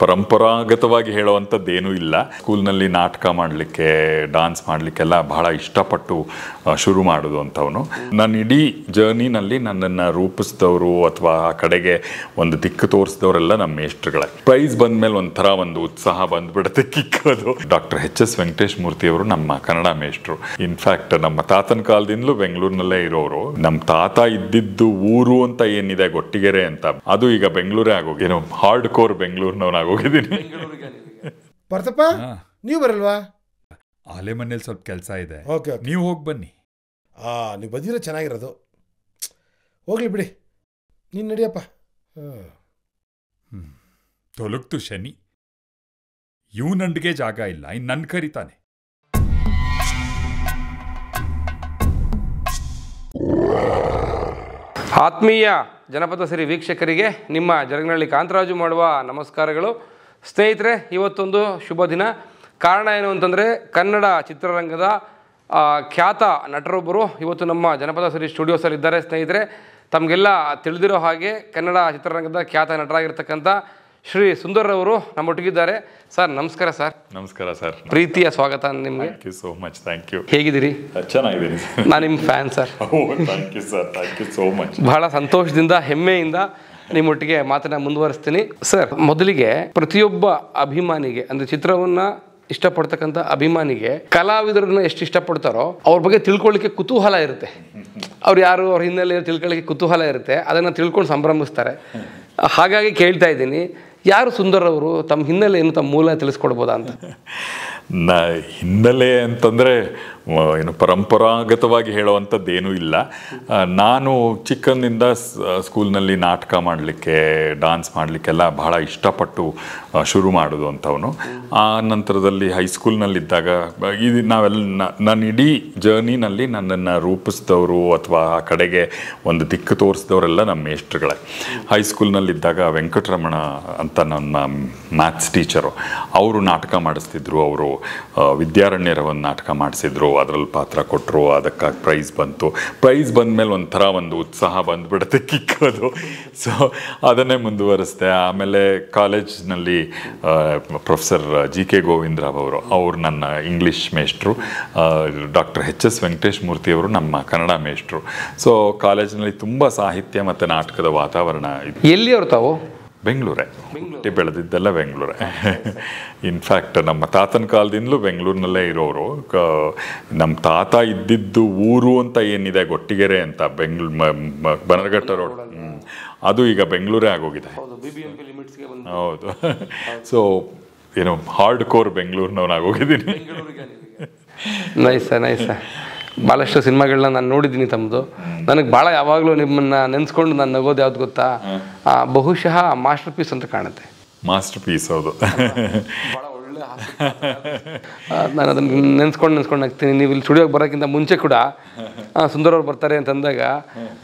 ಪರಂಪರಾಗತವಾಗಿ ಹೇಳುವಂಥದ್ದೇನೂ ಇಲ್ಲ. ಸ್ಕೂಲ್ನಲ್ಲಿ ನಾಟಕ ಮಾಡಲಿಕ್ಕೆ, ಡಾನ್ಸ್ ಮಾಡಲಿಕ್ಕೆಲ್ಲ ಬಹಳ ಇಷ್ಟಪಟ್ಟು ಶುರು ಮಾಡೋದು ಅಂಥವನು. ನನ್ನ ಇಡೀ ಜರ್ನಿನಲ್ಲಿ ನನ್ನನ್ನು ರೂಪಿಸಿದವರು ಅಥವಾ ಆ ಕಡೆಗೆ ಒಂದು ದಿಕ್ಕು ತೋರಿಸಿದವರೆಲ್ಲ ನಮ್ಮ ಮೇಷ್ಟ್ರುಗಳೇ. ಪ್ರೈಸ್ ಬಂದಮೇಲೆ ಒಂಥರ ಒಂದು ಉತ್ಸಾಹ ಬಂದ್ಬಿಡುತ್ತೆ, ಕಿಕ್ಕೋದು. Doctor H.S. ವೆಂಕಟೇಶ್ ಮೂರ್ತಿಯವರು ನಮ್ಮ ಕನ್ನಡ ಮೇಷ್ಟ್ರು. ಇನ್ಫ್ಯಾಕ್ಟ್ ನಮ್ಮ ತಾತನ ಕಾಲದಿಂದಲೂ ಬೆಂಗಳೂರಿನಲ್ಲೇ ಇರೋರು. ನಮ್ಮ ತಾತ ಇದ್ದಿದ್ದು ಊರು ಅಂತ ಏನಿದೆ ಗೊಟ್ಟಿಗೆರೆ ಅಂತ, ಅದು ಈಗ ಬೆಂಗಳೂರೇ ಆಗೋಗಿ, ಏನೋ ಹಾರ್ಡ್ ಕೋರ್ ಬೆಂಗಳೂರಿನವನಾಗೋಗಿದ್ದೀನಿ. ಬರ್ತಪ್ಪ, ನೀವು ಬರಲ್ವಾ? ಆಲೆ ಮನೇಲಿ ಸ್ವಲ್ಪ ಕೆಲಸ ಇದೆ. ಓಕೆ, ನೀವು ಹೋಗಿ ಬನ್ನಿ. ನೀವು ಬಂದಿರೋ ಚೆನ್ನಾಗಿರೋದು. ಹೋಗ್ಲಿ ಬಿಡಿ, ನೀನು ನಡಿಯಪ್ಪ. ತೊಲಗ್ತು ಶನಿ. ಇವನಂಡಿಗೆ ಜಾಗ ಇಲ್ಲ, ಇನ್ನು ನನ್ನ ಕರಿತಾನೆ. ಆತ್ಮೀಯ ಜನಪದ ಸಿರಿ ವೀಕ್ಷಕರಿಗೆ ನಿಮ್ಮ ಜರಗನಹಳ್ಳಿ ಕಾಂತರಾಜು ಮಾಡುವ ನಮಸ್ಕಾರಗಳು. ಸ್ನೇಹಿತರೆ, ಇವತ್ತೊಂದು ಶುಭ ದಿನ. ಕಾರಣ ಏನು ಅಂತಂದರೆ, ಕನ್ನಡ ಚಿತ್ರರಂಗದ ಖ್ಯಾತ ನಟರೊಬ್ಬರು ಇವತ್ತು ನಮ್ಮ ಜನಪದ ಸಿರಿ ಸ್ಟುಡಿಯೋಸಲ್ಲಿದ್ದಾರೆ. ಸ್ನೇಹಿತರೆ, ತಮಗೆಲ್ಲ ತಿಳಿದಿರೋ ಹಾಗೆ ಕನ್ನಡ ಚಿತ್ರರಂಗದ ಖ್ಯಾತ ನಟರಾಗಿರ್ತಕ್ಕಂಥ ಶ್ರೀ ಸುಂದರ್ರವರು ನಮ್ಮೊಟ್ಟಿಗಿದ್ದಾರೆ. ಸರ್ ನಮಸ್ಕಾರ. ಸರ್ ನಮಸ್ಕಾರ ಸರ್. ಪ್ರೀತಿಯ ಸ್ವಾಗತ ನಿಮಗೆ. Thank you so much. Thank you. ಹೇಗಿದ್ದೀರಿ? ಚೆನ್ನಾಗಿದ್ದೀನಿ. ನಾನು ನಿಮ್ಮ fan sir. Thank you sir. Thank you so much. ಬಹಳ ಸಂತೋಷದಿಂದ, ಹೆಮ್ಮೆಯಿಂದ ನಿಮ್ಮೊಟ್ಟಿಗೆ ಮಾತನ್ನ ಮುಂದುವರಿಸ್ತೀನಿ. ಸರ್, ಮೊದಲಿಗೆ ಪ್ರತಿಯೊಬ್ಬ ಅಭಿಮಾನಿಗೆ, ಅಂದರೆ ಚಿತ್ರವನ್ನ ಇಷ್ಟಪಡ್ತಕ್ಕಂಥ ಅಭಿಮಾನಿಗೆ ಕಲಾವಿದರನ್ನ ಎಷ್ಟು ಇಷ್ಟಪಡ್ತಾರೋ ಅವ್ರ ಬಗ್ಗೆ ತಿಳ್ಕೊಳ್ಳಿಕ್ಕೆ ಕುತೂಹಲ ಇರುತ್ತೆ. ಅವ್ರು ಯಾರು, ಅವ್ರ ಹಿನ್ನೆಲೆ ತಿಳ್ಕೊಳ್ಳಿಕ್ಕೆ ಕುತೂಹಲ ಇರುತ್ತೆ. ಅದನ್ನು ತಿಳ್ಕೊಂಡು ಸಂಭ್ರಮಿಸ್ತಾರೆ. ಹಾಗಾಗಿ ಕೇಳ್ತಾ ಇದ್ದೀನಿ, ಯಾರು ಸುಂದರ್ ಅವರು? ತಮ್ಮ ಹಿನ್ನೆಲೆ ಏನು, ತಮ್ಮ ಮೂಲ ತಿಳಿಸ್ಕೊಡ್ಬೋದಾ ಅಂತ? ಹಿನ್ನೆಲೆ ಅಂತಂದರೆ ಏನು ಪರಂಪರಾಗತವಾಗಿ ಹೇಳುವಂಥದ್ದೇನೂ ಇಲ್ಲ. ನಾನು ಚಿಕ್ಕಂದಿಂದ ಸ್ಕೂಲ್ನಲ್ಲಿ ನಾಟಕ ಮಾಡಲಿಕ್ಕೆ, ಡಾನ್ಸ್ ಮಾಡಲಿಕ್ಕೆಲ್ಲ ಬಹಳ ಇಷ್ಟಪಟ್ಟು ಶುರು ಮಾಡೋದು ಅಂಥವನು. ಆ ನಂತರದಲ್ಲಿ ಹೈಸ್ಕೂಲ್ನಲ್ಲಿದ್ದಾಗ ಇದು ನನ್ನ ಇಡೀ ಜರ್ನಿನಲ್ಲಿ ನನ್ನನ್ನು ರೂಪಿಸಿದವರು ಅಥವಾ ಆ ಕಡೆಗೆ ಒಂದು ದಿಕ್ಕು ತೋರಿಸಿದವರೆಲ್ಲ ನಮ್ಮ ಮೇಷ್ಟ್ರುಗಳೇ. ಹೈಸ್ಕೂಲ್ನಲ್ಲಿದ್ದಾಗ ವೆಂಕಟರಮಣ ಅಂತ ನನ್ನ ಮ್ಯಾಥ್ಸ್ ಟೀಚರು, ಅವರು ನಾಟಕ ಮಾಡಿಸ್ತಿದ್ರು. ಅವರು ವಿದ್ಯಾರಣ್ಯರ ಒಂದು ನಾಟಕ ಮಾಡಿಸಿದ್ರು, ಅದರಲ್ಲಿ ಪಾತ್ರ ಕೊಟ್ಟರು, ಅದಕ್ಕಾಗಿ ಪ್ರೈಸ್ ಬಂತು. ಪ್ರೈಸ್ ಬಂದಮೇಲೆ ಒಂಥರ ಒಂದು ಉತ್ಸಾಹ ಬಂದ್ಬಿಡುತ್ತೆ, ಕಿಕ್ಕೋದು. ಸೊ ಅದನ್ನೇ ಮುಂದುವರಿಸ್ದೆ. ಆಮೇಲೆ ಕಾಲೇಜ್ನಲ್ಲಿ ಪ್ರೊಫೆಸರ್ G.K. ಗೋವಿಂದರಾವ್ ಅವರು ನನ್ನ ಇಂಗ್ಲೀಷ್ ಮೇಷ್ಟ್ರು. Doctor H.S. ವೆಂಕಟೇಶ್ ಮೂರ್ತಿಯವರು ನಮ್ಮ ಕನ್ನಡ ಮೇಷ್ಟ್ರು. ಸೊ ಕಾಲೇಜಿನಲ್ಲಿ ತುಂಬ ಸಾಹಿತ್ಯ ಮತ್ತು ನಾಟಕದ ವಾತಾವರಣ ಇದೆ. ಎಲ್ಲಿಯವರು ತಾವು? ಬೆಂಗಳೂರೇ, ಹುಟ್ಟಿ ಬೆಳೆದಿದ್ದೆಲ್ಲ ಬೆಂಗಳೂರೇ. ಇನ್ಫ್ಯಾಕ್ಟ್ ನಮ್ಮ ತಾತನ ಕಾಲದಿಂದಲೂ ಬೆಂಗಳೂರಿನಲ್ಲೇ ಇರೋರು. ನಮ್ಮ ತಾತ ಇದ್ದಿದ್ದು ಊರು ಅಂತ ಏನಿದೆ ಗೊಟ್ಟಿಗೆರೆ ಅಂತ, ಬನರಘಟ್ಟ ರೋಡ್, ಅದು ಈಗ ಬೆಂಗಳೂರೇ ಆಗೋಗಿದೆ. ಹೌದು. ಸೊ ಏನೋ ಹಾರ್ಡ್ ಕೋರ್ ಬೆಂಗಳೂರಿನವನಾಗೋಗಿದ್ದೀನಿ. ನೈಸ. ಭಾಳಷ್ಟು ಸಿನಿಮಾಗಳನ್ನ ನಾನು ನೋಡಿದ್ದೀನಿ ತಮ್ಮದು. ನನಗೆ ಭಾಳ ಯಾವಾಗಲೂ ನಿಮ್ಮನ್ನು ನೆನೆಸ್ಕೊಂಡು ನಾನು ನಗೋದು ಯಾವ್ದು ಗೊತ್ತಾ? ಬಹುಶಃ ಮಾಸ್ಟರ್ ಪೀಸ್ ಅಂತ ಕಾಣುತ್ತೆ. ಮಾಸ್ಟರ್ ಪೀಸ್, ಹೌದು. ಭಾಳ ಒಳ್ಳೆ ನಾನು ಅದನ್ನು ನೆನೆಸ್ಕೊಂಡು ನಗ್ತೀನಿ. ನೀವು ಇಲ್ಲಿ ಸ್ಟುಡಿಯೋಗೆ ಬರೋಕ್ಕಿಂತ ಮುಂಚೆ ಕೂಡ ಸುಂದರ್ ಅವ್ರು ಬರ್ತಾರೆ ಅಂತಂದಾಗ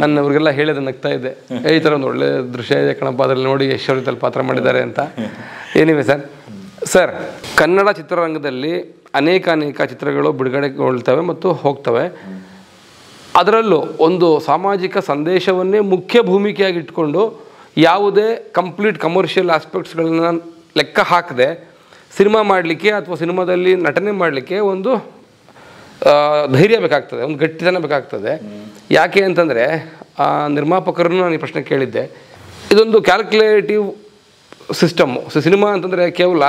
ನಾನು ಅವ್ರಿಗೆಲ್ಲ ಹೇಳೋದು ನಗ್ತಾ ಇದ್ದೆ, ಈ ಥರ ಒಂದು ಒಳ್ಳೆ ದೃಶ್ಯ ಇದೆ ಕಣಪ್ಪ, ಅದರಲ್ಲಿ ನೋಡಿ ಯಶ್ವರಿತಲ್ಲಿ ಪಾತ್ರ ಮಾಡಿದ್ದಾರೆ ಅಂತ. ಏನಿವೆ ಸರ್, ಕನ್ನಡ ಚಿತ್ರರಂಗದಲ್ಲಿ ಅನೇಕ ಚಿತ್ರಗಳು ಬಿಡುಗಡೆಗೊಳ್ತವೆ ಮತ್ತು ಹೋಗ್ತವೆ. ಅದರಲ್ಲೂ ಒಂದು ಸಾಮಾಜಿಕ ಸಂದೇಶವನ್ನೇ ಮುಖ್ಯ ಭೂಮಿಕೆಯಾಗಿ ಇಟ್ಕೊಂಡು ಯಾವುದೇ ಕಂಪ್ಲೀಟ್ ಕಮರ್ಷಿಯಲ್ ಆಸ್ಪೆಕ್ಟ್ಸ್ಗಳನ್ನ ಲೆಕ್ಕ ಹಾಕದೆ ಸಿನಿಮಾ ಮಾಡಲಿಕ್ಕೆ ಅಥವಾ ಸಿನಿಮಾದಲ್ಲಿ ನಟನೆ ಮಾಡಲಿಕ್ಕೆ ಒಂದು ಧೈರ್ಯ ಬೇಕಾಗ್ತದೆ, ಒಂದು ಗಟ್ಟಿತನ ಬೇಕಾಗ್ತದೆ. ಯಾಕೆ ಅಂತಂದರೆ, ನಿರ್ಮಾಪಕರನ್ನು ನಾನು ಈ ಪ್ರಶ್ನೆ ಕೇಳಿದ್ದೆ. ಇದೊಂದು ಕ್ಯಾಲ್ಕುಲೇಟಿವ್ ಸಿಸ್ಟಮ್ಮು. ಸಿನಿಮಾ ಅಂತಂದರೆ ಕೇವಲ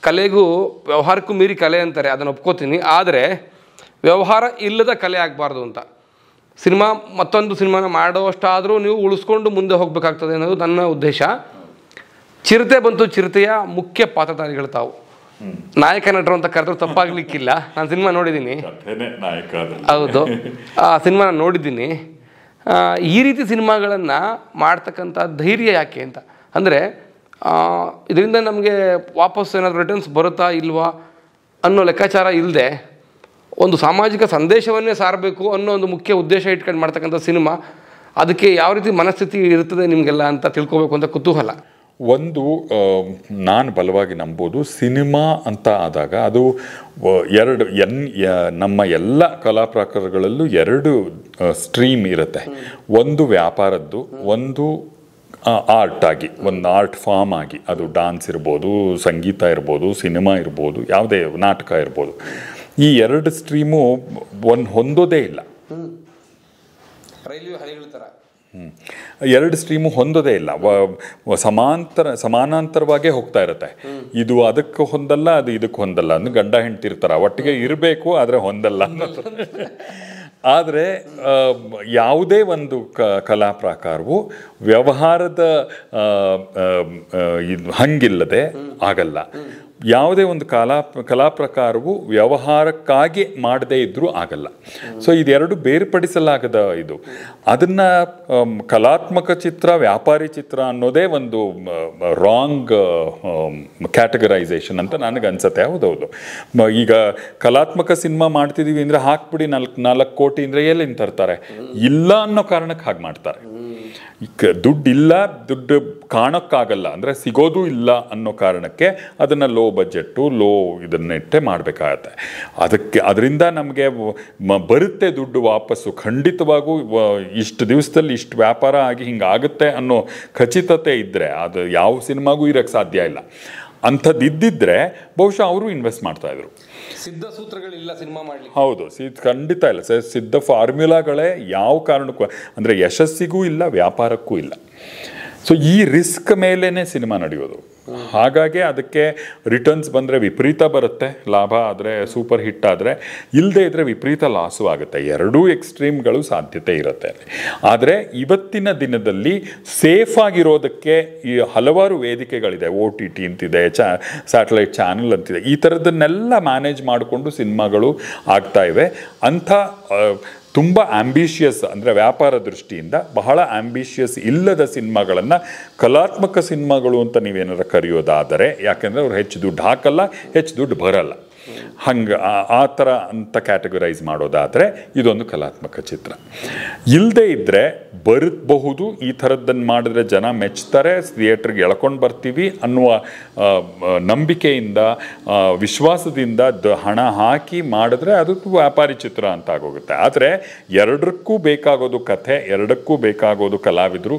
ಕಲೆಗೂ ವ್ಯವಹಾರಕ್ಕೂ ಮೀರಿ ಕಲೆ ಅಂತಾರೆ, ಅದನ್ನು ಒಪ್ಕೋತೀನಿ. ಆದರೆ ವ್ಯವಹಾರ ಇಲ್ಲದ ಕಲೆ ಆಗಬಾರ್ದು ಅಂತ. ಮತ್ತೊಂದು ಸಿನಿಮಾನ ಮಾಡೋಷ್ಟಾದರೂ ನೀವು ಉಳಿಸ್ಕೊಂಡು ಮುಂದೆ ಹೋಗಬೇಕಾಗ್ತದೆ ಅನ್ನೋದು ನನ್ನ ಉದ್ದೇಶ. ಚಿರತೆ ಬಂತು, ಚಿರತೆಯ ಮುಖ್ಯ ಪಾತ್ರಧಾರಿಗಳು ತಾವು. ನಾಯಕ ನಟರು ಅಂತ ಕರೆದ್ರೂ ತಪ್ಪಾಗ್ಲಿಕ್ಕಿಲ್ಲ. ನಾನು ಸಿನಿಮಾ ನೋಡಿದ್ದೀನಿ. ಹೌದು, ಆ ಸಿನಿಮಾ ನಾನು ನೋಡಿದ್ದೀನಿ. ಈ ರೀತಿ ಸಿನಿಮಾಗಳನ್ನು ಮಾಡ್ತಕ್ಕಂಥ ಧೈರ್ಯ ಯಾಕೆ ಅಂತ ಅಂದರೆ, ಇದರಿಂದ ನಮಗೆ ವಾಪಸ್ ಏನಾದರೂ ರಿಟರ್ನ್ಸ್ ಬರುತ್ತಾ ಇಲ್ವಾ ಅನ್ನೋ ಲೆಕ್ಕಾಚಾರ ಇಲ್ಲದೆ ಒಂದು ಸಾಮಾಜಿಕ ಸಂದೇಶವನ್ನೇ ಸಾರಬೇಕು ಅನ್ನೋ ಒಂದು ಮುಖ್ಯ ಉದ್ದೇಶ ಇಟ್ಕೊಂಡು ಮಾಡ್ತಕ್ಕಂಥ ಸಿನಿಮಾ, ಅದಕ್ಕೆ ಯಾವ ರೀತಿ ಮನಸ್ಥಿತಿ ಇರ್ತದೆ ನಿಮಗೆಲ್ಲ ಅಂತ ತಿಳ್ಕೊಬೇಕು ಅಂತ ಕುತೂಹಲ. ಒಂದು ನಾನು ಬಲವಾಗಿ ನಂಬೋದು, ಸಿನಿಮಾ ಅಂತ ಆದಾಗ ಅದು ನಮ್ಮ ಎಲ್ಲ ಕಲಾ ಪ್ರಕಾರಗಳಲ್ಲೂ ಎರಡು ಸ್ಟ್ರೀಮ್ ಇರುತ್ತೆ. ಒಂದು ವ್ಯಾಪಾರದ್ದು, ಒಂದು ಆರ್ಟ್ ಆಗಿ, ಒಂದು ಆರ್ಟ್ ಫಾರ್ಮ್ ಆಗಿ, ಅದು ಡಾನ್ಸ್ ಇರ್ಬೋದು, ಸಂಗೀತ ಇರ್ಬೋದು, ಸಿನಿಮಾ ಇರ್ಬೋದು, ಯಾವುದೇ ನಾಟಕ ಇರ್ಬೋದು, ಈ ಎರಡು ಸ್ಟ್ರೀಮು ಹೊಂದೋದೇ ಇಲ್ಲ. ಎರಡು ಸ್ಟ್ರೀಮು ಹೊಂದೋದೇ ಇಲ್ಲ, ಸಮಾನಾಂತರವಾಗೇ ಹೋಗ್ತಾ ಇರುತ್ತೆ. ಇದು ಅದಕ್ಕೆ ಹೊಂದಲ್ಲ, ಅದು ಇದಕ್ಕೆ ಹೊಂದಲ್ಲ. ಅಂದ್ರೆ ಗಂಡ ಹೆಂಡ್ತಿರ್ತಾರ, ಒಟ್ಟಿಗೆ ಇರಬೇಕು ಆದರೆ ಹೊಂದಲ್ಲ. ಆದರೆ ಯಾವುದೇ ಒಂದು ಕಲಾ ಪ್ರಕಾರವು ವ್ಯವಹಾರದ ಹಂಗಿಲ್ಲದೆ ಆಗಲ್ಲ. ಯಾವುದೇ ಒಂದು ಕಲಾ ಪ್ರಕಾರವು ವ್ಯವಹಾರಕ್ಕಾಗಿ ಮಾಡದೇ ಇದ್ರೂ ಆಗಲ್ಲ. ಸೊ ಇದೆರಡು ಬೇರ್ಪಡಿಸಲಾಗದ ಇದು. ಅದನ್ನು ಕಲಾತ್ಮಕ ಚಿತ್ರ, ವ್ಯಾಪಾರಿ ಚಿತ್ರ ಅನ್ನೋದೇ ಒಂದು ರಾಂಗ್ ಕ್ಯಾಟಗರೈಸೇಷನ್ ಅಂತ ನನಗೆ ಅನ್ಸುತ್ತೆ. ಹೌದೌದು, ಈಗ ಕಲಾತ್ಮಕ ಸಿನಿಮಾ ಮಾಡ್ತಿದ್ದೀವಿ ಅಂದರೆ ಹಾಕ್ಬಿಡಿ 4 ಕೋಟಿ ಅಂದರೆ ಎಲ್ಲಿಂದ ತರ್ತಾರೆ? ಇಲ್ಲ ಅನ್ನೋ ಕಾರಣಕ್ಕೆ ಹಾಗೆ ಮಾಡ್ತಾರೆ. ದುಡ್ಡಿಲ್ಲ, ದುಡ್ಡು ಕಾಣೋಕ್ಕಾಗಲ್ಲ ಅಂದರೆ ಸಿಗೋದು ಇಲ್ಲ ಅನ್ನೋ ಕಾರಣಕ್ಕೆ ಅದನ್ನು ಲೋ ಬಜೆಟ್ಟು, ಲೋ ಇದನ್ನಿಟ್ಟೆ ಮಾಡಬೇಕಾಗತ್ತೆ. ಅದರಿಂದ ನಮಗೆ ಬರುತ್ತೆ ದುಡ್ಡು ವಾಪಸ್ಸು. ಖಂಡಿತವಾಗೂ ಇಷ್ಟು ದಿವಸದಲ್ಲಿ ಇಷ್ಟು ವ್ಯಾಪಾರ ಆಗಿ ಹಿಂಗಾಗುತ್ತೆ ಅನ್ನೋ ಖಚಿತತೆ ಇದ್ದರೆ ಅದು ಯಾವ ಸಿನಿಮಾಗೂ ಇರೋಕ್ಕೆ ಸಾಧ್ಯ ಇಲ್ಲ. ಅಂಥದ್ದಿದ್ದರೆ ಬಹುಶಃ ಅವರು ಇನ್ವೆಸ್ಟ್ ಮಾಡ್ತಾಯಿದ್ರು. ಸಿದ್ಧ ಸೂತ್ರಗಳಿಲ್ಲ ಸಿನಿಮಾ ಮಾಡಲಿಕ್ಕೆ. ಹೌದು, ಖಂಡಿತ ಇಲ್ಲ. ಸಿದ್ಧ ಫಾರ್ಮ್ಯುಲಾಗಳೇ ಯಾವ ಕಾರಣಕ್ಕೂ, ಅಂದರೆ ಯಶಸ್ಸಿಗೂ ಇಲ್ಲ, ವ್ಯಾಪಾರಕ್ಕೂ ಇಲ್ಲ. ಸೊ ಈ ರಿಸ್ಕ್ ಮೇಲೇ ಸಿನಿಮಾ ನಡೆಯೋದು. ಹಾಗಾಗಿ ಅದಕ್ಕೆ ರಿಟರ್ನ್ಸ್ ಬಂದರೆ ವಿಪರೀತ ಬರುತ್ತೆ, ಲಾಭ ಆದರೆ ಸೂಪರ್ ಹಿಟ್ ಆದರೆ, ಇಲ್ಲದೆ ಇದ್ದರೆ ವಿಪರೀತ ಲಾಸು ಆಗುತ್ತೆ. ಎರಡೂ ಎಕ್ಸ್ಟ್ರೀಮ್ಗಳು ಸಾಧ್ಯತೆ ಇರುತ್ತೆ. ಆದರೆ ಇವತ್ತಿನ ದಿನದಲ್ಲಿ ಸೇಫ್ ಆಗಿರೋದಕ್ಕೆ ಈ ಹಲವಾರು ವೇದಿಕೆಗಳಿದೆ. OTT ಅಂತಿದೆ, ಸ್ಯಾಟಲೈಟ್ ಚಾನಲ್ ಅಂತಿದೆ. ಈ ಥರದನ್ನೆಲ್ಲ ಮ್ಯಾನೇಜ್ ಮಾಡಿಕೊಂಡು ಸಿನಿಮಾಗಳು ಆಗ್ತಾ ಇವೆ. ಅಂಥ ತುಂಬ ಆಂಬಿಷಿಯಸ್, ಅಂದರೆ ವ್ಯಾಪಾರ ದೃಷ್ಟಿಯಿಂದ ಬಹಳ ಆಂಬಿಷಿಯಸ್ ಇಲ್ಲದ ಸಿನಿಮಾಗಳನ್ನು ಕಲಾತ್ಮಕ ಸಿನಿಮಾಗಳು ಅಂತ ನೀವೇನಾರು ಕರೆಯೋದಾದರೆ, ಯಾಕೆಂದರೆ ಅವ್ರು ಹೆಚ್ಚು ದುಡ್ಡು ಹಾಕಲ್ಲ, ಹೆಚ್ಚು ದುಡ್ಡು ಬರಲ್ಲ, ಹಂಗೆ ಆ ಥರ ಅಂತ ಕ್ಯಾಟಗರೈಸ್ ಮಾಡೋದಾದರೆ ಇದೊಂದು ಕಲಾತ್ಮಕ ಚಿತ್ರ. ಇಲ್ಲದೇ ಇದ್ದರೆ ಬರಬಹುದು, ಈ ಥರದ್ದನ್ನು ಮಾಡಿದ್ರೆ ಜನ ಮೆಚ್ತಾರೆ, ಥಿಯೇಟ್ರಿಗೆ ಎಳ್ಕೊಂಡು ಬರ್ತೀವಿ ಅನ್ನುವ ನಂಬಿಕೆಯಿಂದ, ವಿಶ್ವಾಸದಿಂದ ಹಣ ಹಾಕಿ ಮಾಡಿದ್ರೆ ಅದು ವ್ಯಾಪಾರಿ ಚಿತ್ರ ಅಂತ ಆಗೋಗುತ್ತೆ. ಆದರೆ ಎರಡಕ್ಕೂ ಬೇಕಾಗೋದು ಕಥೆ, ಎರಡಕ್ಕೂ ಬೇಕಾಗೋದು ಕಲಾವಿದರು,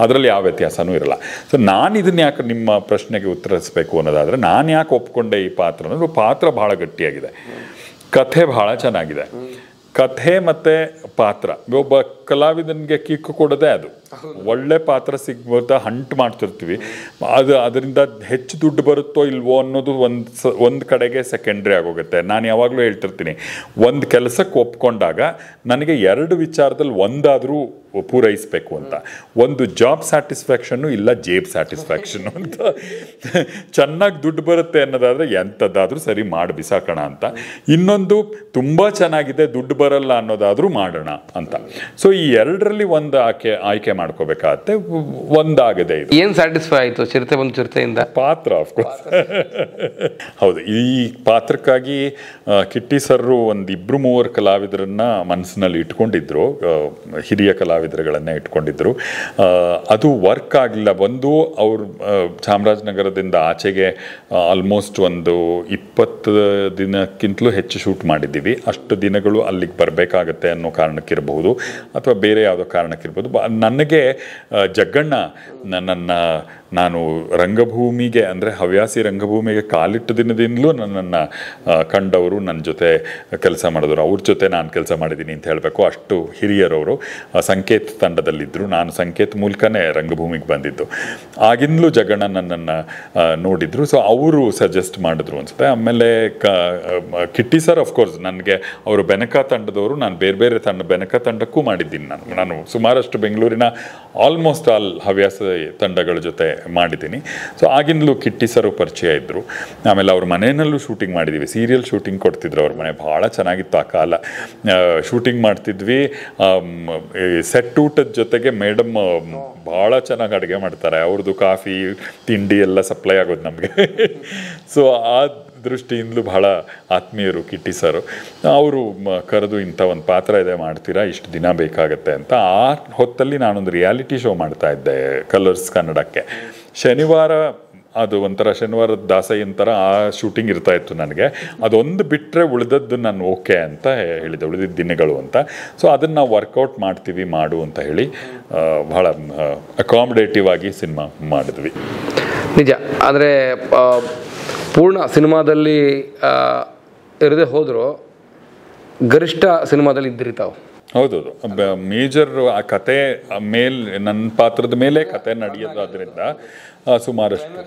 ಅದರಲ್ಲಿ ಯಾವ ವ್ಯತ್ಯಾಸನೂ ಇರಲ್ಲ. ಸೊ ನಾನು ಇದನ್ನು ಯಾಕೆ ನಿಮ್ಮ ಪ್ರಶ್ನೆಗೆ ಉತ್ತರಿಸಬೇಕು ಅನ್ನೋದಾದರೆ, ನಾನು ಯಾಕೆ ಒಪ್ಕೊಂಡೆ ಈ ಪಾತ್ರ ಅಂದರೆ, ಪಾತ್ರ ಭಾಳ ಗಟ್ಟಿಯಾಗಿದೆ, ಕಥೆ ಭಾಳ ಚೆನ್ನಾಗಿದೆ. ಕಥೆ ಮತ್ತು ಪಾತ್ರ, ಒಬ್ಬ ಕಲಾವಿದನಿಗೆ ಕಿಕ್ಕು ಕೊಡೋದೇ ಅದು. ಒಳ್ಳೆ ಪಾತ್ರ ಸಿಗ್ಬೋದ ಹಂಟ್ ಮಾಡ್ತಿರ್ತೀವಿ, ಅದರಿಂದ ಹೆಚ್ಚು ದುಡ್ಡು ಬರುತ್ತೋ ಇಲ್ವೋ ಅನ್ನೋದು ಒಂದು ಕಡೆಗೆ ಸೆಕೆಂಡ್ರಿ ಆಗೋಗುತ್ತೆ. ನಾನು ಯಾವಾಗಲೂ ಹೇಳ್ತಿರ್ತೀನಿ, ಒಂದು ಕೆಲಸಕ್ಕೆ ಒಪ್ಕೊಂಡಾಗ ನನಗೆ 2 ವಿಚಾರದಲ್ಲಿ ಒಂದಾದರೂ ಪೂರೈಸಬೇಕು ಅಂತ. ಒಂದು ಜಾಬ್ ಸ್ಯಾಟಿಸ್ಫ್ಯಾಕ್ಷನ್ನು, ಇಲ್ಲ ಜೇಬ್ ಸ್ಯಾಟಿಸ್ಫ್ಯಾಕ್ಷನ್ನು ಅಂತ. ಚೆನ್ನಾಗಿ ದುಡ್ಡು ಬರುತ್ತೆ ಅನ್ನೋದಾದರೆ ಎಂಥದ್ದಾದರೂ ಸರಿ ಮಾಡಿ ಬಿಸಾಕೋಣ ಅಂತ. ಇನ್ನೊಂದು ತುಂಬ ಚೆನ್ನಾಗಿದೆ, ದುಡ್ಡು ಬರಲ್ಲ ಅನ್ನೋದಾದರೂ ಮಾಡೋಣ ಅಂತ. ಸೊ ಈ ಎರಡರಲ್ಲಿ ಒಂದು ಆಯ್ಕೆ ಮಾಡ್ಕೋಬೇಕಾಗತ್ತೆ. ಒಂದಾಗದೆ ಇದು ಏನು ಸ್ಯಾಟಿಸ್ಫೈ ಆಯಿತು? ಚಿರತೆ ಬಂದು ಚಿರತೆಯಿಂದ ಪಾತ್ರ ಆಫ್ಕೋರ್ಸ್. ಹೌದು, ಈ ಪಾತ್ರಕ್ಕಾಗಿ ಕಿಟ್ಟಿ ಸರ್ರು 1-2-3 ಕಲಾವಿದರನ್ನ ಮನಸ್ಸಿನಲ್ಲಿ ಇಟ್ಕೊಂಡಿದ್ರು, ಹಿರಿಯ ಕಲಾವಿದರುಗಳನ್ನೇ ಇಟ್ಕೊಂಡಿದ್ರು. ಅದು ವರ್ಕ್ ಆಗಲಿಲ್ಲ. ಒಂದು, ಅವರು ಚಾಮರಾಜನಗರದಿಂದ ಆಚೆಗೆ ಆಲ್ಮೋಸ್ಟ್ ಒಂದು 20 ದಿನಕ್ಕಿಂತಲೂ ಹೆಚ್ಚು ಶೂಟ್ ಮಾಡಿದ್ದೀವಿ. ಅಷ್ಟು ದಿನಗಳು ಅಲ್ಲಿಗೆ ಬರಬೇಕಾಗತ್ತೆ ಅನ್ನೋ ಕಾರಣಕ್ಕಿರಬಹುದು, ಅಥವಾ ಬೇರೆ ಯಾವುದೋ ಕಾರಣಕ್ಕಿರ್ಬೋದು. ನನಗೆ ಜಗ್ಗಣ್ಣ ನಾನು ರಂಗಭೂಮಿಗೆ, ಅಂದರೆ ಹವ್ಯಾಸಿ ರಂಗಭೂಮಿಗೆ ಕಾಲಿಟ್ಟ ದಿನದಿಂದಲೂ ನನ್ನನ್ನು ಕಂಡವರು, ನನ್ನ ಜೊತೆ ಕೆಲಸ ಮಾಡಿದ್ರು. ಅವ್ರ ಜೊತೆ ನಾನು ಕೆಲಸ ಮಾಡಿದ್ದೀನಿ ಅಂತ ಹೇಳಬೇಕು. ಅಷ್ಟು ಹಿರಿಯರವರು. ಸಂಕೇತ್ ತಂಡದಲ್ಲಿದ್ದರು, ನಾನು ಸಂಕೇತ್ ಮೂಲಕನೇ ರಂಗಭೂಮಿಗೆ ಬಂದಿದ್ದು. ಆಗಿಂದಲೂ ಜಗಣ್ಣ ನನ್ನನ್ನು ನೋಡಿದರು. ಸೊ ಅವರು ಸಜೆಸ್ಟ್ ಮಾಡಿದ್ರು ಅನಿಸುತ್ತೆ. ಆಮೇಲೆ ಕಿಟ್ಟಿ ಸರ್ ಅಫ್ಕೋರ್ಸ್ ನನಗೆ ಅವರು ಬೆನಕ ತಂಡದವರು. ನಾನು ಬೇರೆ ಬೇರೆ ಬೆನಕ ತಂಡಕ್ಕೂ ಮಾಡಿದ್ದೀನಿ. ನಾನು ಸುಮಾರಷ್ಟು ಬೆಂಗಳೂರಿನ ಆಲ್ಮೋಸ್ಟ್ ಆಲ್ ಹವ್ಯಾಸ ತಂಡಗಳ ಜೊತೆ ಮಾಡಿದ್ದೀನಿ. ಸೊ ಆಗಿಂದಲೂ ಕಿಟ್ಟಿ ಸರು ಪರಿಚಯ ಇದ್ದರು. ಆಮೇಲೆ ಅವ್ರ ಮನೆಯಲ್ಲೂ ಶೂಟಿಂಗ್ ಮಾಡಿದ್ದೀವಿ, ಸೀರಿಯಲ್ ಶೂಟಿಂಗ್ ಕೊಡ್ತಿದ್ರು. ಅವ್ರ ಮನೆ ಭಾಳ ಚೆನ್ನಾಗಿತ್ತು ಆ ಕಾಲ. ಶೂಟಿಂಗ್ ಮಾಡ್ತಿದ್ವಿ. ಸೆಟ್ ಊಟದ ಜೊತೆಗೆ ಮೇಡಮ್ ಭಾಳ ಚೆನ್ನಾಗಿ ಅಡುಗೆ ಮಾಡ್ತಾರೆ. ಅವ್ರದ್ದು ಕಾಫಿ ತಿಂಡಿ ಎಲ್ಲ ಸಪ್ಲೈ ಆಗೋದು ನಮಗೆ. ಸೊ ಆ ದೃಷ್ಟಿಯಿಂದಲೂ ಬಹಳ ಆತ್ಮೀಯರು ಕಿಟ್ಟಿ ಸರು. ಅವರು ಕರೆದು ಇಂಥ ಒಂದು ಪಾತ್ರ ಇದೆ, ಮಾಡ್ತೀರಾ, ಇಷ್ಟು ದಿನ ಬೇಕಾಗತ್ತೆ ಅಂತ. ಆ ಹೊತ್ತಲ್ಲಿ ನಾನೊಂದು ರಿಯಾಲಿಟಿ ಶೋ ಮಾಡ್ತಾ ಇದ್ದೆ ಕಲರ್ಸ್ ಕನ್ನಡಕ್ಕೆ. ಶನಿವಾರ ಅದು ಒಂಥರ ಶನಿವಾರದ ದಾಸಯ್ಯನ ಥರ ಆ ಶೂಟಿಂಗ್ ಇರ್ತಾ ಇತ್ತು ನನಗೆ. ಅದೊಂದು ಬಿಟ್ಟರೆ ಉಳಿದದ್ದು ನಾನು ಓಕೆ ಅಂತ ಹೇಳಿದೆ, ಉಳಿದಿದ್ದ ದಿನಗಳು ಅಂತ. ಸೊ ಅದನ್ನು ನಾವು ವರ್ಕೌಟ್ ಮಾಡ್ತೀವಿ ಮಾಡು ಅಂತ ಹೇಳಿ ಭಾಳ ಅಕಾಮಡೇಟಿವ್ ಆಗಿ ಸಿನಿಮಾ ಮಾಡಿದ್ವಿ. ನಿಜ. ಆದರೆ ಪೂರ್ಣ ಸಿನಿಮಾದಲ್ಲಿ ಇರದೆ ಹೋದರೂ ಗರಿಷ್ಠ ಸಿನಿಮಾದಲ್ಲಿ ಇದ್ದಿರಿ ತಾವು. ಹೌದೌದು, ಮೇಜರ್ ಆ ಕತೆ ಮೇಲೆ ನನ್ನ ಪಾತ್ರದ ಮೇಲೆ ಕತೆ ನಡೆಯೋದ್ರಿಂದ ಸುಮಾರಷ್ಟು.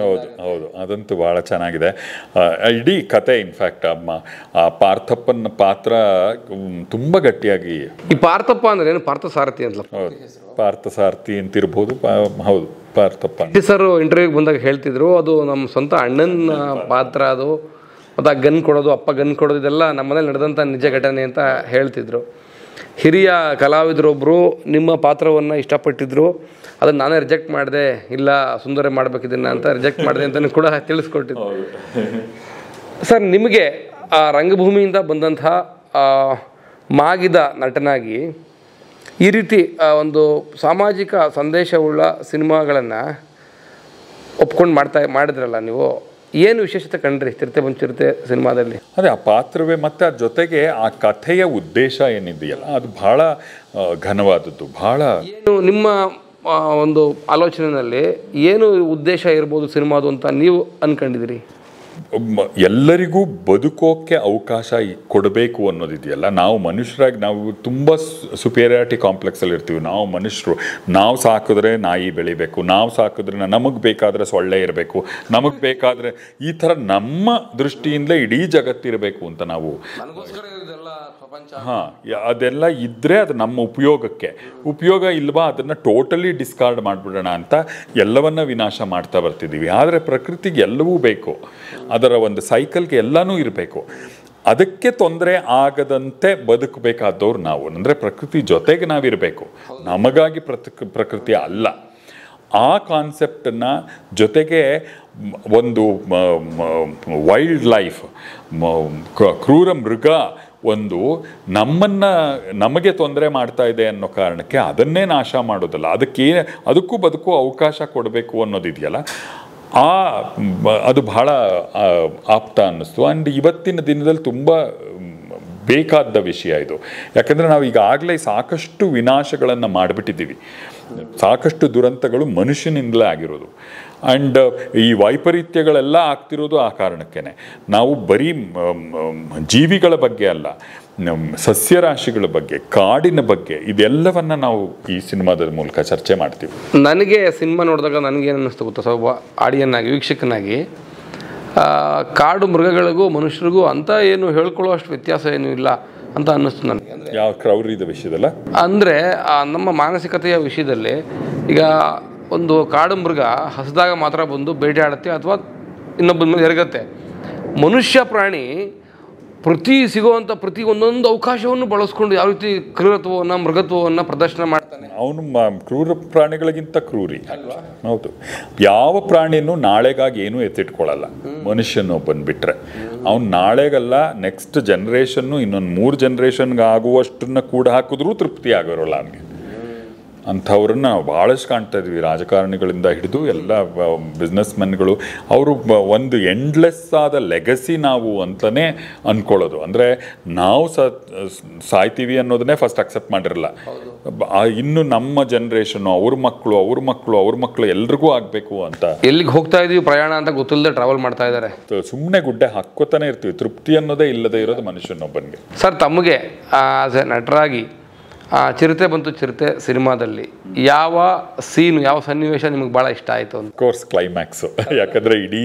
ಹೌದು ಹೌದು, ಅದಂತೂ ಭಾಳ ಚೆನ್ನಾಗಿದೆ. ಇಡೀ ಕತೆ ಇನ್ಫ್ಯಾಕ್ಟ್ ಆ ಪಾರ್ಥಪ್ಪನ ಪಾತ್ರ ತುಂಬ ಗಟ್ಟಿಯಾಗಿ. ಈ ಪಾರ್ಥಪ್ಪ ಅಂದ್ರೆ ಏನು? ಪಾರ್ಥಸಾರಥಿ ಅಂತ. ಹೌದು, ಪಾರ್ಥಸಾರಥಿ ಅಂತಿರ್ಬೋದು. ಹೌದು, ಪಾರ್ಥಪ್ಪ ಸರ್ ಇಂಟರ್ವ್ಯೂಗೆ ಬಂದಾಗ ಹೇಳ್ತಿದ್ರು, ಅದು ನಮ್ಮ ಸ್ವಂತ ಅಣ್ಣನ ಪಾತ್ರ ಅದು. ಮತ್ತು ಆ ಗನ್ ಕೊಡೋದು, ಅಪ್ಪ ಗನ್ ಕೊಡೋದು, ಇದೆಲ್ಲ ನಮ್ಮ ಮನೇಲಿ ನಡೆದಂಥ ನಿಜ ಘಟನೆ ಅಂತ ಹೇಳ್ತಿದ್ರು. ಹಿರಿಯ ಕಲಾವಿದರೊಬ್ಬರು ನಿಮ್ಮ ಪಾತ್ರವನ್ನು ಇಷ್ಟಪಟ್ಟಿದ್ರು, ಅದನ್ನು ನಾನೇ ರಿಜೆಕ್ಟ್ ಮಾಡಿದೆ, ಇಲ್ಲ ಸುಂದರ ಮಾಡಬೇಕಿದ್ದನ್ನು ಅಂತ ರಿಜೆಕ್ಟ್ ಮಾಡಿದೆ ಅಂತಲೂ ಕೂಡ ತಿಳಿಸ್ಕೊಟ್ಟಿದ್ರು. ಸರ್, ನಿಮಗೆ ಆ ರಂಗಭೂಮಿಯಿಂದ ಬಂದಂಥ ಮಾಗಿದ ನಟನಾಗಿ ಈ ರೀತಿ ಒಂದು ಸಾಮಾಜಿಕ ಸಂದೇಶವುಳ್ಳ ಸಿನಿಮಾಗಳನ್ನು ಒಪ್ಕೊಂಡು ಮಾಡಿದ್ರಲ್ಲ ನೀವು, ಏನು ವಿಶೇಷತೆ ಕಂಡ್ರಿ ಚಿರತೆ ಬಂದು ಚಿರತೆ ಸಿನಿಮಾದಲ್ಲಿ? ಅದೇ ಆ ಪಾತ್ರವೇ, ಮತ್ತು ಅದ್ರ ಜೊತೆಗೆ ಆ ಕಥೆಯ ಉದ್ದೇಶ ಏನಿದೆಯಲ್ಲ ಅದು ಭಾಳ ಘನವಾದದ್ದು. ಭಾಳ ಏನು ನಿಮ್ಮ ಒಂದು ಆಲೋಚನೆಯಲ್ಲಿ ಏನು ಉದ್ದೇಶ ಇರ್ಬೋದು ಸಿನಿಮಾದು ಅಂತ ನೀವು ಅನ್ಕೊಂಡಿದ್ದೀರಿ? ಎಲ್ಲರಿಗೂ ಬದುಕೋಕ್ಕೆ ಅವಕಾಶ ಕೊಡಬೇಕು ಅನ್ನೋದಿದೆಯಲ್ಲ. ನಾವು ಮನುಷ್ಯರಾಗಿ ನಾವು ತುಂಬ ಸುಪೀರಿಯಾರಿಟಿ ಕಾಂಪ್ಲೆಕ್ಸಲ್ಲಿ ಇರ್ತೀವಿ. ನಾವು ಮನುಷ್ಯರು, ನಾವು ಸಾಕಿದ್ರೆ ನಾಯಿ ಬೆಳಿಬೇಕು, ನಾವು ಸಾಕಿದ್ರೆ ನಮಗೆ ಬೇಕಾದರೆ ಸೊಳ್ಳೆ ಇರಬೇಕು, ನಮಗೆ ಬೇಕಾದರೆ ಈ ಥರ ನಮ್ಮ ದೃಷ್ಟಿಯಿಂದಲೇ ಇಡೀ ಜಗತ್ತಿರಬೇಕು ಅಂತ ನಾವು. ಹಾಂ, ಅದೆಲ್ಲ ಇದ್ದರೆ ಅದು ನಮ್ಮ ಉಪಯೋಗಕ್ಕೆ. ಉಪಯೋಗ ಇಲ್ವಾ ಅದನ್ನು ಟೋಟಲಿ ಡಿಸ್ಕಾರ್ಡ್ ಮಾಡಿಬಿಡೋಣ ಅಂತ ಎಲ್ಲವನ್ನ ವಿನಾಶ ಮಾಡ್ತಾ ಬರ್ತಿದ್ದೀವಿ. ಆದರೆ ಪ್ರಕೃತಿಗೆ ಎಲ್ಲವೂ ಬೇಕು, ಅದರ ಒಂದು ಸೈಕಲ್ಗೆ ಎಲ್ಲನೂ ಇರಬೇಕು. ಅದಕ್ಕೆ ತೊಂದರೆ ಆಗದಂತೆ ಬದುಕಬೇಕಾದವ್ರು ನಾವು. ಅಂದರೆ ಪ್ರಕೃತಿ ಜೊತೆಗೆ ನಾವಿರಬೇಕು, ನಮಗಾಗಿ ಪ್ರಕೃತಿ ಅಲ್ಲ. ಆ ಕಾನ್ಸೆಪ್ಟನ್ನು ಜೊತೆಗೆ ಒಂದು ವೈಲ್ಡ್ ಲೈಫ್, ಕ್ರೂರ ಮೃಗ ಒಂದು ನಮಗೆ ತೊಂದರೆ ಮಾಡ್ತಾ ಇದೆ ಅನ್ನೋ ಕಾರಣಕ್ಕೆ ಅದನ್ನೇ ನಾಶ ಮಾಡೋದಲ್ಲ, ಅದಕ್ಕೂ ಬದುಕು ಅವಕಾಶ ಕೊಡಬೇಕು ಅನ್ನೋದಿದೆಯಲ್ಲ, ಅದು ಬಹಳ ಆಪ್ತ ಅನ್ನಿಸ್ತು. ಆ್ಯಂಡ್ ಇವತ್ತಿನ ದಿನದಲ್ಲಿ ತುಂಬ ಬೇಕಾದ ವಿಷಯ ಇದು. ಯಾಕಂದರೆ ನಾವು ಈಗಾಗಲೇ ಸಾಕಷ್ಟು ವಿನಾಶಗಳನ್ನು ಮಾಡಿಬಿಟ್ಟಿದ್ದೀವಿ, ಸಾಕಷ್ಟು ದುರಂತಗಳು ಮನುಷ್ಯನಿಂದಲೇ ಆಗಿರೋದು. ಆ್ಯಂಡ್ ಈ ವೈಪರೀತ್ಯಗಳೆಲ್ಲ ಆಗ್ತಿರೋದು ಆ ಕಾರಣಕ್ಕೇ. ನಾವು ಬರೀ ಜೀವಿಗಳ ಬಗ್ಗೆ ಅಲ್ಲ, ಸಸ್ಯರಾಶಿಗಳ ಬಗ್ಗೆ, ಕಾಡಿನ ಬಗ್ಗೆ, ಇದೆಲ್ಲವನ್ನ ನಾವು ಈ ಸಿನಿಮಾದ ಮೂಲಕ ಚರ್ಚೆ ಮಾಡ್ತೀವಿ. ನನಗೆ ಸಿನಿಮಾ ನೋಡಿದಾಗ ನನಗೇನು ಅನ್ನಿಸ್ತು ಗೊತ್ತಾ, ಸ್ವಲ್ಪ ಆಡಿಯನ್ನಾಗಿ, ವೀಕ್ಷಕನಾಗಿ, ಕಾಡು ಮೃಗಗಳಿಗೂ ಮನುಷ್ಯರಿಗೂ ಅಂತ ಏನು ಹೇಳ್ಕೊಳ್ಳೋ ಅಷ್ಟು ವ್ಯತ್ಯಾಸ ಏನೂ ಇಲ್ಲ ಅಂತ ಅನ್ನಿಸ್ತು ನನಗೆ. ಯಾವ ಕ್ರೌರ್ಯದ ವಿಷಯದಲ್ಲ, ಅಂದರೆ ನಮ್ಮ ಮಾನಸಿಕತೆಯ ವಿಷಯದಲ್ಲಿ ಈಗ ಒಂದು ಕಾಡು ಮೃಗ ಹಸಿದಾಗ ಮಾತ್ರ ಬಂದು ಬೇಟೆಯಾಡುತ್ತೆ ಅಥವಾ ಇನ್ನೊಬ್ಬನ ಮೇಲೆ ಎರಗತ್ತೆ. ಮನುಷ್ಯ ಪ್ರಾಣಿ ಸಿಗುವಂಥ ಪ್ರತಿ ಒಂದೊಂದು ಅವಕಾಶವನ್ನು ಬಳಸ್ಕೊಂಡು ಯಾವ ರೀತಿ ಕ್ರೂರತ್ವವನ್ನು, ಮೃಗತ್ವವನ್ನು ಪ್ರದರ್ಶನ ಮಾಡ್ತಾನೆ. ಅವನು ಕ್ರೂರ ಪ್ರಾಣಿಗಳಿಗಿಂತ ಕ್ರೂರಿ. ಹೌದು, ಯಾವ ಪ್ರಾಣಿನೂ ನಾಳೆಗಾಗಿ ಏನೂ ಎತ್ತಿಟ್ಕೊಳ್ಳಲ್ಲ. ಮನುಷ್ಯನು ಬಂದುಬಿಟ್ರೆ ಅವ್ನು ನಾಳೆಗಲ್ಲ, ನೆಕ್ಸ್ಟ್ ಜನ್ರೇಷನ್ನು, ಇನ್ನೊಂದು 3 ಜನ್ರೇಷನ್ಗೆ ಆಗುವಷ್ಟನ್ನ ಕೂಡ ಹಾಕಿದ್ರೂ ತೃಪ್ತಿ ಆಗಿರೋಲ್ಲ ಅವನಿಗೆ. ಅಂಥವ್ರನ್ನ ನಾವು ಭಾಳಷ್ಟು ಕಾಣ್ತಾ ಇದ್ವಿ, ರಾಜಕಾರಣಿಗಳಿಂದ ಹಿಡಿದು ಎಲ್ಲ ಬಿಸ್ನೆಸ್ ಮೆನ್ಗಳು. ಅವರು ಒಂದು ಎಂಡ್ಲೆಸ್ ಆದ ಲೆಗಸಿ ನಾವು ಅಂತಲೇ ಅಂದ್ಕೊಳ್ಳೋದು. ಅಂದರೆ ನಾವು ಸಾಯ್ತೀವಿ ಅನ್ನೋದನ್ನೇ ಫಸ್ಟ್ ಅಕ್ಸೆಪ್ಟ್ ಮಾಡಿರಲ್ಲ. ಇನ್ನು ನಮ್ಮ ಜನ್ರೇಷನ್ನು, ಅವ್ರ ಮಕ್ಕಳು ಎಲ್ರಿಗೂ ಆಗಬೇಕು ಅಂತ. ಎಲ್ಲಿಗೆ ಹೋಗ್ತಾ ಇದೀವಿ ಪ್ರಯಾಣ ಅಂತ ಗೊತ್ತಿಲ್ಲದೆ ಟ್ರಾವೆಲ್ ಮಾಡ್ತಾ ಇದ್ದಾರೆ. ಸುಮ್ಮನೆ ಗುಡ್ಡೆ ಹಾಕ್ಕೋತಾನೆ ಇರ್ತೀವಿ, ತೃಪ್ತಿ ಅನ್ನೋದೇ ಇಲ್ಲದೆ ಇರೋದು ಮನುಷ್ಯನೊಬ್ಬನಿಗೆ. ಸರ್, ತಮಗೆ ಆಸ್ ಎ ನಟರಾಗಿ ಚಿರತೆ ಬಂತು ಚಿರತೆ ಸಿನಿಮಾದಲ್ಲಿ ಯಾವ ಸೀನು, ಯಾವ ಸನ್ನಿವೇಶ ನಿಮಗೆ ಭಾಳ ಇಷ್ಟ ಆಯಿತು? Course climax. ಯಾಕಂದರೆ ಇಡೀ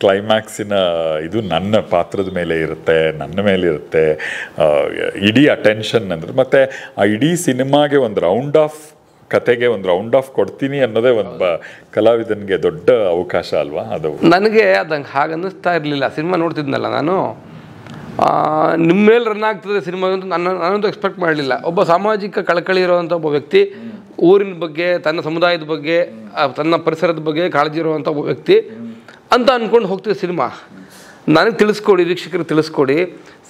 ಕ್ಲೈಮ್ಯಾಕ್ಸಿನ ಇದು ನನ್ನ ಪಾತ್ರದ ಮೇಲೆ ಇರುತ್ತೆ, ನನ್ನ ಮೇಲೆ ಇರುತ್ತೆ ಇಡೀ ಅಟೆನ್ಷನ್. ಅಂದರೆ ಮತ್ತು ಆ ಇಡೀ ಸಿನಿಮಾಗೆ ಒಂದು ಕತೆಗೆ ಒಂದು ರೌಂಡ್ ಆಫ್ ಕೊಡ್ತೀನಿ ಅನ್ನೋದೇ ಒಂದು ಕಲಾವಿದನಿಗೆ ದೊಡ್ಡ ಅವಕಾಶ ಅಲ್ವಾ ಅದು. ನನಗೆ ಅದಂಗೆ ಹಾಗೆ ಅನ್ನಿಸ್ತಾ ಇರಲಿಲ್ಲ. ಸಿನಿಮಾ ನೋಡ್ತಿದ್ನಲ್ಲ ನಾನು, ನಿಮ್ಮ ಮೇಲೆ ರನ್ ಆಗ್ತದೆ ಸಿನಿಮಾ ಅಂತ ನಾನಂತೂ ಎಕ್ಸ್ಪೆಕ್ಟ್ ಮಾಡಲಿಲ್ಲ. ಒಬ್ಬ ಸಾಮಾಜಿಕ ಕಳಕಳಿ ಇರುವಂಥ ಒಬ್ಬ ವ್ಯಕ್ತಿ, ಊರಿನ ಬಗ್ಗೆ, ತನ್ನ ಸಮುದಾಯದ ಬಗ್ಗೆ, ತನ್ನ ಪರಿಸರದ ಬಗ್ಗೆ ಕಾಳಜಿ ಇರುವಂಥ ಒಬ್ಬ ವ್ಯಕ್ತಿ ಅಂತ ಅಂದ್ಕೊಂಡು ಹೋಗ್ತೀವಿ ಸಿನಿಮಾ. ನನಗೆ ತಿಳಿಸ್ಕೊಡಿ, ವೀಕ್ಷಕರಿಗೆ ತಿಳಿಸ್ಕೊಡಿ,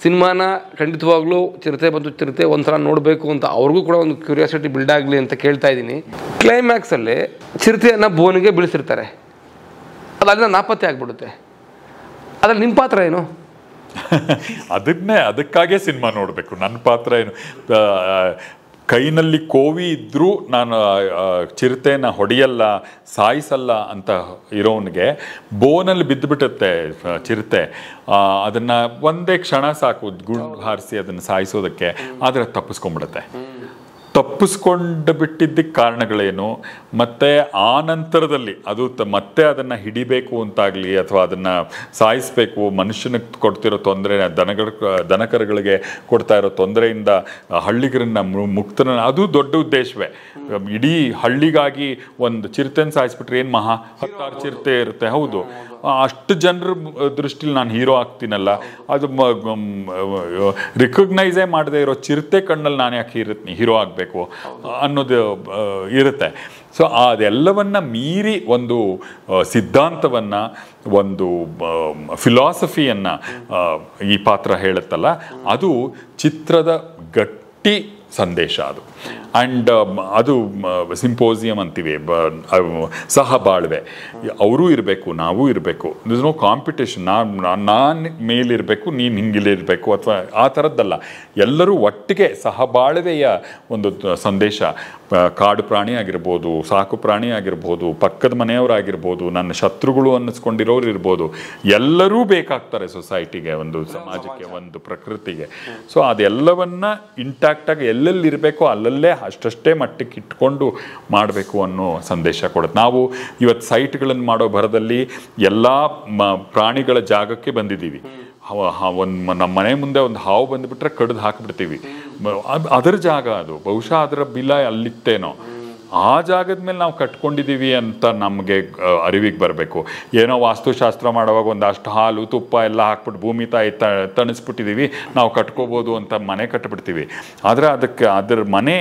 ಸಿನಿಮಾನ ಖಂಡಿತವಾಗ್ಲೂ ಚಿರತೆ ಬಂತು ಚಿರತೆ ಒಂದ್ಸಲ ನೋಡಬೇಕು ಅಂತ ಅವ್ರಿಗೂ ಕೂಡ ಒಂದು ಕ್ಯೂರಿಯಾಸಿಟಿ ಬಿಲ್ಡ್ ಆಗಲಿ ಅಂತ ಕೇಳ್ತಾ ಇದ್ದೀನಿ. ಕ್ಲೈಮ್ಯಾಕ್ಸಲ್ಲಿ ಚಿರತೆಯನ್ನು ಬೋನಿಗೆ ಬೀಳಿಸಿರ್ತಾರೆ. ಅದು ಅಲ್ಲಿಂದ ನಾಪತ್ತೆ ಆಗ್ಬಿಡುತ್ತೆ. ಅದ್ರಲ್ಲಿ ನಿಮ್ಮ ಪಾತ್ರ ಏನು? ಅದಕ್ಕಾಗೇ ಸಿನಿಮಾ ನೋಡಬೇಕು. ನನ್ನ ಪಾತ್ರ ಏನು, ಕೈನಲ್ಲಿ ಕೋವಿ ಇದ್ದರೂ ನಾನು ಚಿರತೆನ ಹೊಡೆಯಲ್ಲ, ಸಾಯಿಸಲ್ಲ ಅಂತ ಇರೋನಿಗೆ ಬೋನಲ್ಲಿ ಬಿದ್ದುಬಿಡುತ್ತೆ ಚಿರತೆ, ಅದನ್ನು ಒಂದೇ ಕ್ಷಣ ಸಾಕು ಗುಂಡು ಹಾರಿಸಿ ಅದನ್ನು ಸಾಯಿಸೋದಕ್ಕೆ, ಆದರೆ ತಪ್ಪಿಸ್ಕೊಂಡ್ಬಿಡುತ್ತೆ. ತಪ್ಪಿಸ್ಕೊಂಡು ಬಿಟ್ಟಿದ್ದಕ್ಕೆ ಕಾರಣಗಳೇನು, ಮತ್ತು ಆ ನಂತರದಲ್ಲಿ ಅದು ಮತ್ತೆ ಅದನ್ನು ಹಿಡಿಬೇಕು ಅಂತಾಗಲಿ ಅಥವಾ ಅದನ್ನು ಸಾಯಿಸಬೇಕು, ಮನುಷ್ಯನಿಗೆ ಕೊಡ್ತಿರೋ ತೊಂದರೆ, ದನಕರುಗಳಿಗೆ ಕೊಡ್ತಾ ಇರೋ ತೊಂದರೆಯಿಂದ ಹಳ್ಳಿಗರನ್ನ ಮುಕ್ತನ, ಅದು ದೊಡ್ಡ ಉದ್ದೇಶವೇ. ಇಡೀ ಹಳ್ಳಿಗಾಗಿ ಒಂದು ಚಿರತೆನ ಸಾಯಿಸ್ಬಿಟ್ರೆ ಏನು ಮಹಾ 10 ಚಿರತೆ ಇರುತ್ತೆ. ಹೌದು, ಅಷ್ಟು ಜನರ ದೃಷ್ಟಿಲಿ ನಾನು ಹೀರೋ ಆಗ್ತೀನಲ್ಲ, ಅದು ರಿಕಗ್ನೈಸೇ ಮಾಡದೇ ಇರೋ ಚಿರತೆ ಕಣ್ಣಲ್ಲಿ ನಾನು ಯಾಕೆ ಹೀರೋ ಆಗಬೇಕು ಅನ್ನೋದು ಇರುತ್ತೆ. ಸೊ ಅದೆಲ್ಲವನ್ನ ಮೀರಿ ಒಂದು ಸಿದ್ಧಾಂತವನ್ನು, ಒಂದು ಫಿಲಾಸಫಿಯನ್ನು ಈ ಪಾತ್ರ ಹೇಳುತ್ತಲ್ಲ, ಅದು ಚಿತ್ರದ ಗಟ್ಟಿ ಸಂದೇಶ ಅದು. ಆ್ಯಂಡ್ ಅದು ಸಿಂಪೋಸಿಯಂ ಅಂತೀವಿ, ಸಹಬಾಳ್ವೆ. ಅವರೂ ಇರಬೇಕು, ನಾವೂ ಇರಬೇಕು, ದಿಸ್ ನೋ ಕಾಂಪಿಟೇಷನ್, ನಾನು ಮೇಲಿರಬೇಕು, ನೀನು ಹಿಂಗಿಲಿರಬೇಕು ಅಥವಾ ಆ ಥರದ್ದಲ್ಲ. ಎಲ್ಲರೂ ಒಟ್ಟಿಗೆ ಸಹಬಾಳ್ವೆಯ ಒಂದು ಸಂದೇಶ. ಕಾಡು ಪ್ರಾಣಿ ಆಗಿರ್ಬೋದು, ಸಾಕು ಪ್ರಾಣಿ ಆಗಿರ್ಬೋದು, ಪಕ್ಕದ ಮನೆಯವರಾಗಿರ್ಬೋದು, ನನ್ನ ಶತ್ರುಗಳು ಅನ್ನಿಸ್ಕೊಂಡಿರೋರು ಇರ್ಬೋದು, ಎಲ್ಲರೂ ಬೇಕಾಗ್ತಾರೆ ಸೊಸೈಟಿಗೆ, ಒಂದು ಸಮಾಜಕ್ಕೆ, ಒಂದು ಪ್ರಕೃತಿಗೆ. ಸೊ ಅದೆಲ್ಲವನ್ನ ಇಂಟ್ಯಾಕ್ಟಾಗಿ ಎಲ್ಲೆಲ್ಲಿರಬೇಕೋ ಅಲ್ಲಲ್ಲೇ ಅಷ್ಟಷ್ಟೇ ಮಟ್ಟಕ್ಕೆ ಇಟ್ಕೊಂಡು ಮಾಡಬೇಕು ಅನ್ನೋ ಸಂದೇಶ ಕೊಡುತ್ತೆ. ನಾವು ಇವತ್ತು ಸೈಟ್ಗಳನ್ನು ಮಾಡೋ ಭರದಲ್ಲಿ ಎಲ್ಲ ಪ್ರಾಣಿಗಳ ಜಾಗಕ್ಕೆ ಬಂದಿದ್ದೀವಿ. ನಮ್ಮ ಮನೆ ಮುಂದೆ ಒಂದು ಹಾವು ಬಂದುಬಿಟ್ರೆ ಕಡ್ದು ಹಾಕಿಬಿಡ್ತೀವಿ. ಅದರ ಜಾಗ ಅದು, ಬಹುಶಃ ಅದರ ಬಿಲ ಅಲ್ಲಿತ್ತೇನೋ, ಆ ಜಾಗದ ಮೇಲೆ ನಾವು ಕಟ್ಕೊಂಡಿದ್ದೀವಿ ಅಂತ ನಮಗೆ ಅರಿವಿಗೆ ಬರಬೇಕು. ಏನೋ ವಾಸ್ತುಶಾಸ್ತ್ರ ಮಾಡುವಾಗ ಒಂದಷ್ಟು ಹಾಲು ತುಪ್ಪ ಎಲ್ಲ ಹಾಕ್ಬಿಟ್ಟು ಭೂಮಿ ತಾಯಿ ತಣಿಸ್ಬಿಟ್ಟಿದ್ದೀವಿ, ನಾವು ಕಟ್ಕೋಬೋದು ಅಂತ ಮನೆ ಕಟ್ಟಿಬಿಡ್ತೀವಿ. ಆದರೆ ಅದರ ಮನೆ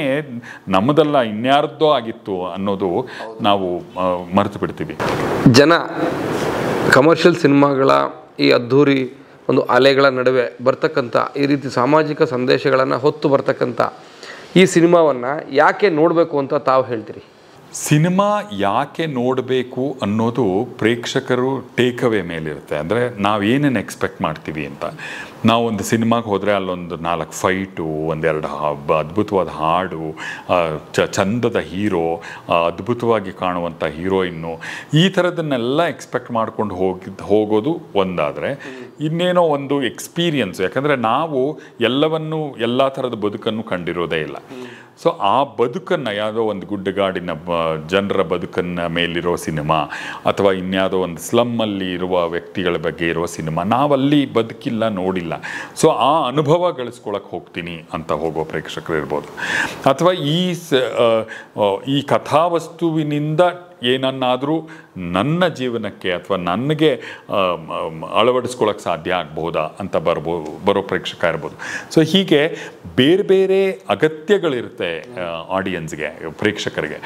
ನಮ್ಮದಲ್ಲ, ಇನ್ಯಾರದ್ದೋ ಆಗಿತ್ತು ಅನ್ನೋದು ನಾವು ಮರೆತು ಬಿಡ್ತೀವಿ. ಜನ ಕಮರ್ಷಿಯಲ್ ಸಿನಿಮಾಗಳ ಈ ಅದ್ಧೂರಿ ಒಂದು ಅಲೆಗಳ ನಡುವೆ ಬರ್ತಕ್ಕಂಥ ಈ ರೀತಿ ಸಾಮಾಜಿಕ ಸಂದೇಶಗಳನ್ನು ಹೊತ್ತು ಬರ್ತಕ್ಕಂಥ ಈ ಸಿನಿಮಾವನ್ನು ಯಾಕೆ ನೋಡಬೇಕು ಅಂತ ತಾವು ಹೇಳ್ತೀರಿ? ಸಿನಿಮಾ ಯಾಕೆ ನೋಡಬೇಕು ಅನ್ನೋದು ಪ್ರೇಕ್ಷಕರು ಟೇಕ್ ಅವೇ ಮೇಲಿರುತ್ತೆ. ಅಂದರೆ ನಾವೇನೇನು ಎಕ್ಸ್ಪೆಕ್ಟ್ ಮಾಡ್ತೀವಿ ಅಂತ. ನಾವು ಒಂದು ಸಿನಿಮಾಗೆ ಹೋದರೆ ಅಲ್ಲೊಂದು 4 ಫೈಟು, 1-2 ಅದ್ಭುತವಾದ ಹಾಡು, ಚಂದದ ಹೀರೋ, ಅದ್ಭುತವಾಗಿ ಕಾಣುವಂಥ ಹೀರೋಯಿನ್ನು, ಈ ಥರದನ್ನೆಲ್ಲ ಎಕ್ಸ್ಪೆಕ್ಟ್ ಮಾಡ್ಕೊಂಡು ಹೋಗೋದು ಒಂದಾದರೆ, ಇನ್ನೇನೋ ಒಂದು ಎಕ್ಸ್ಪೀರಿಯನ್ಸ್. ಯಾಕಂದರೆ ನಾವು ಎಲ್ಲವನ್ನೂ, ಎಲ್ಲ ಥರದ ಬದುಕನ್ನು ಕಂಡಿರೋದೇ ಇಲ್ಲ. ಸೊ ಆ ಬದುಕನ್ನು, ಯಾವುದೋ ಒಂದು ಗುಡ್ಡಗಾಡಿನ ಜನರ ಬದುಕನ್ನು ಮೇಲಿರೋ ಸಿನಿಮಾ ಅಥವಾ ಇನ್ಯಾವುದೋ ಒಂದು ಸ್ಲಮ್ಮಲ್ಲಿ ಇರುವ ವ್ಯಕ್ತಿಗಳ ಬಗ್ಗೆ ಇರುವ ಸಿನಿಮಾ, ನಾವಲ್ಲಿ ಬದುಕಿಲ್ಲ, ನೋಡಿಲ್ಲ. ಸೊ ಆ ಅನುಭವ ಗಳಿಸ್ಕೊಳಕ್ಕೆ ಹೋಗ್ತೀನಿ ಅಂತ ಹೋಗೋ ಪ್ರೇಕ್ಷಕರು ಇರ್ಬೋದು. ಅಥವಾ ಈ ಕಥಾವಸ್ತುವಿನಿಂದ ಏನನ್ನಾದರೂ ನನ್ನ ಜೀವನಕ್ಕೆ ಅಥವಾ ನನಗೆ ಅಳವಡಿಸ್ಕೊಳ್ಳೋಕ್ಕೆ ಸಾಧ್ಯ ಆಗ್ಬೋದಾ ಅಂತ ಬರೋ ಪ್ರೇಕ್ಷಕ ಇರ್ಬೋದು. ಸೊ ಹೀಗೆ ಬೇರೆ ಬೇರೆ ಅಗತ್ಯಗಳಿರುತ್ತೆ ಆಡಿಯನ್ಸ್ಗೆ, ಪ್ರೇಕ್ಷಕರಿಗೆ.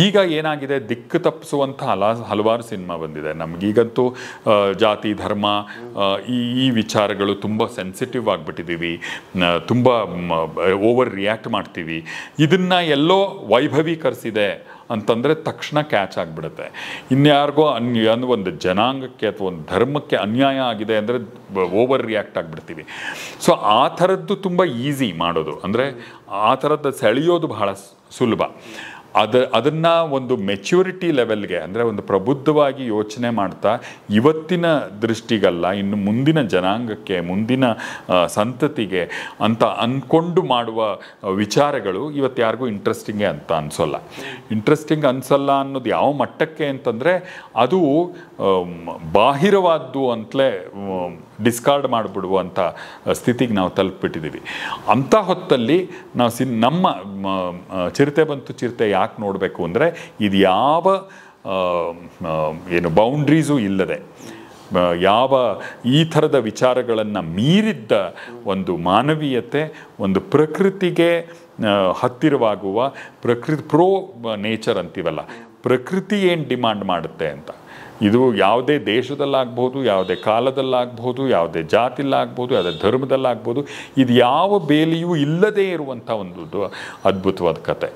ಈಗ ಏನಾಗಿದೆ, ದಿಕ್ಕು ತಪ್ಪಿಸುವಂಥ ಹಲವಾರು ಸಿನಿಮಾ ಬಂದಿದೆ. ನಮಗೀಗಂತೂ ಜಾತಿ ಧರ್ಮ ಈ ವಿಚಾರಗಳು ತುಂಬ ಸೆನ್ಸಿಟಿವ್ ಆಗಿಬಿಟ್ಟಿದ್ದೀವಿ, ತುಂಬ ಓವರ್ ರಿಯಾಕ್ಟ್ ಮಾಡ್ತೀವಿ. ಇದನ್ನು ಎಲ್ಲೋ ವೈಭವೀಕರಿಸಿದೆ ಅಂತಂದರೆ ತಕ್ಷಣ ಕ್ಯಾಚ್ ಆಗಿಬಿಡುತ್ತೆ. ಇನ್ಯಾರಿಗೋ ಒಂದು ಜನಾಂಗಕ್ಕೆ ಅಥವಾ ಒಂದು ಧರ್ಮಕ್ಕೆ ಅನ್ಯಾಯ ಆಗಿದೆ ಅಂದರೆ ಓವರ್ ರಿಯಾಕ್ಟ್ ಆಗಿಬಿಡ್ತೀವಿ. ಸೊ ಆ ಥರದ್ದು ತುಂಬ ಈಸಿ ಮಾಡೋದು, ಅಂದರೆ ಆ ಥರದ್ದು ಸೆಳೆಯೋದು ಬಹಳ ಸುಲಭ. ಅದನ್ನು ಒಂದು ಮೆಚ್ಯೂರಿಟಿ ಲೆವೆಲ್ಗೆ, ಅಂದರೆ ಒಂದು ಪ್ರಬುದ್ಧವಾಗಿ ಯೋಚನೆ ಮಾಡ್ತಾ ಇವತ್ತಿನ ದೃಷ್ಟಿಗಲ್ಲ, ಇನ್ನು ಮುಂದಿನ ಜನಾಂಗಕ್ಕೆ, ಮುಂದಿನ ಸಂತತಿಗೆ ಅಂತ ಅಂದ್ಕೊಂಡು ಮಾಡುವ ವಿಚಾರಗಳು ಇವತ್ತು ಯಾರಿಗೂ ಇಂಟ್ರೆಸ್ಟಿಂಗೇ ಅಂತ ಇಂಟ್ರೆಸ್ಟಿಂಗ್ ಅನಿಸಲ್ಲ ಅನ್ನೋದು ಯಾವ ಮಟ್ಟಕ್ಕೆ ಅಂತಂದರೆ, ಅದು ಬಾಹಿರವಾದ್ದು ಅಂತಲೇ ಡಿಸ್ಕಾರ್ಡ್ ಮಾಡಿಬಿಡುವಂಥ ಸ್ಥಿತಿಗೆ ನಾವು ತಲುಪಿಬಿಟ್ಟಿದ್ದೀವಿ. ಅಂಥ ಹೊತ್ತಲ್ಲಿ ನಾವು ನಮ್ಮ ಚಿರತೆ ಬಂತು ಚಿರತೆ ಯಾಕೆ ನೋಡಬೇಕು ಅಂದರೆ, ಇದು ಯಾವ ಬೌಂಡ್ರೀಸು ಇಲ್ಲದೆ, ಯಾವ ಈ ಥರದ ವಿಚಾರಗಳನ್ನು ಮೀರಿದ್ದ ಒಂದು ಮಾನವೀಯತೆ, ಒಂದು ಪ್ರಕೃತಿಗೆ ಹತ್ತಿರವಾಗುವ ಪ್ರಕೃತಿ ನೇಚರ್ ಅಂತೀವಲ್ಲ, ಪ್ರಕೃತಿ ಏನು ಡಿಮಾಂಡ್ ಮಾಡುತ್ತೆ ಅಂತ. ಇದು ಯಾವುದೇ ದೇಶದಲ್ಲಾಗ್ಬೋದು, ಯಾವುದೇ ಕಾಲದಲ್ಲಾಗ್ಬೋದು, ಯಾವುದೇ ಜಾತಿಲಾಗ್ಬೋದು, ಯಾವುದೇ ಧರ್ಮದಲ್ಲಾಗ್ಬೋದು, ಇದು ಯಾವ ಬೇಲಿಯೂ ಇಲ್ಲದೇ ಇರುವಂಥ ಒಂದು ಅದ್ಭುತವಾದ ಕತೆ.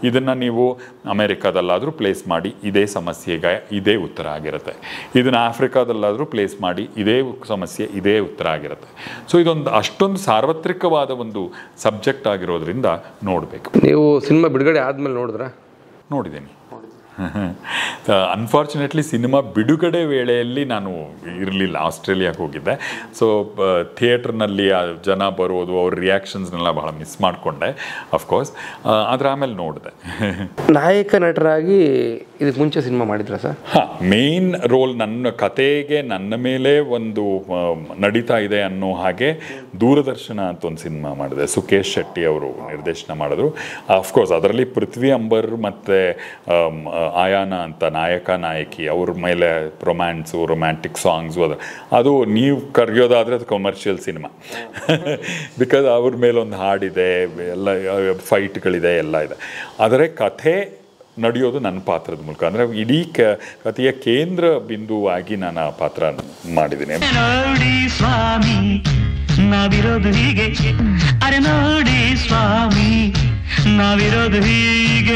ಇದನ್ನು ನೀವು ಅಮೇರಿಕಾದಲ್ಲಾದರೂ ಪ್ಲೇಸ್ ಮಾಡಿ ಇದೇ ಸಮಸ್ಯೆಗೆ ಇದೇ ಉತ್ತರ ಆಗಿರುತ್ತೆ. ಇದನ್ನು ಆಫ್ರಿಕಾದಲ್ಲಾದರೂ ಪ್ಲೇಸ್ ಮಾಡಿ ಇದೇ ಸಮಸ್ಯೆ ಇದೇ ಉತ್ತರ ಆಗಿರುತ್ತೆ. ಸೊ ಇದೊಂದು ಅಷ್ಟೊಂದು ಸಾರ್ವತ್ರಿಕವಾದ ಒಂದು ಸಬ್ಜೆಕ್ಟ್ ಆಗಿರೋದ್ರಿಂದ ನೋಡಬೇಕು. ನೀವು ಸಿನಿಮಾ ಬಿಡುಗಡೆ ಆದಮೇಲೆ ನೋಡಿದ್ರಾ? ನೋಡಿದ್ದೀನಿ. ಅನ್ಫಾರ್ಚುನೇಟ್ಲಿ ಸಿನಿಮಾ ಬಿಡುಗಡೆ ವೇಳೆಯಲ್ಲಿ ನಾನು ಇರಲಿಲ್ಲ, ಆಸ್ಟ್ರೇಲಿಯಾಗೆ ಹೋಗಿದ್ದೆ. ಸೊ ಥಿಯೇಟ್ರ್ನಲ್ಲಿ ಆ ಜನ ಬರೋದು, ಅವ್ರ ರಿಯಾಕ್ಷನ್ಸ್ನೆಲ್ಲ ಬಹಳ ಮಿಸ್ ಮಾಡಿಕೊಂಡೆ ಅಫ್ಕೋರ್ಸ್. ಆದರೆ ಆಮೇಲೆ ನೋಡಿದೆ. ನಾಯಕ ನಟರಾಗಿ ಇದಕ್ಕೆ ಮುಂಚೆ ಸಿನಿಮಾ ಮಾಡಿದ್ರಾ ಸರ್? ಹಾಂ, ಮೇನ್ ರೋಲ್ ನನ್ನ ಕತೆಗೆ ನನ್ನ ಮೇಲೆ ಒಂದು ನಡೀತಾ ಇದೆ ಅನ್ನೋ ಹಾಗೆ ದೂರದರ್ಶನ ಅಂತ ಒಂದು ಸಿನಿಮಾ ಮಾಡಿದೆ. ಸುಕೇಶ್ ಶೆಟ್ಟಿ ಅವರು ನಿರ್ದೇಶನ ಮಾಡಿದ್ರು. ಅಫ್ಕೋರ್ಸ್ ಅದರಲ್ಲಿ ಪೃಥ್ವಿ ಅಂಬರ್ ಮತ್ತು ಆಯಾನ ಅಂತ ನಾಯಕ ನಾಯಕಿ ಅವ್ರ ಮೇಲೆ ರೊಮ್ಯಾಂಟಿಕ್ ಸಾಂಗ್ಸು ಅದು ನೀವು ಕರೆಯೋದಾದರೆ ಅದು ಕಮರ್ಷಿಯಲ್ ಸಿನಿಮಾ. ಬಿಕಾಸ್ ಅವ್ರ ಮೇಲೆ ಒಂದು ಹಾಡಿದೆ, ಎಲ್ಲ ಫೈಟ್ಗಳಿದೆ, ಎಲ್ಲ ಇದೆ. ಆದರೆ ಕಥೆ ನಡೆಯೋದು ನನ್ನ ಪಾತ್ರದ ಮೂಲಕ. ಅಂದರೆ ಇಡೀ ಕಥೆಯ ಕೇಂದ್ರ ಬಿಂದುವಾಗಿ ನಾನು ಆ ಪಾತ್ರ ಮಾಡಿದ್ದೀನಿ. ನೋಡಿ ಸ್ವಾಮಿ ನಾವಿರೋದು ಹೀಗೆ, ಅರೆ ನೋಡಿ ಸ್ವಾಮಿ ನಾವಿರೋದು ಹೀಗೆ.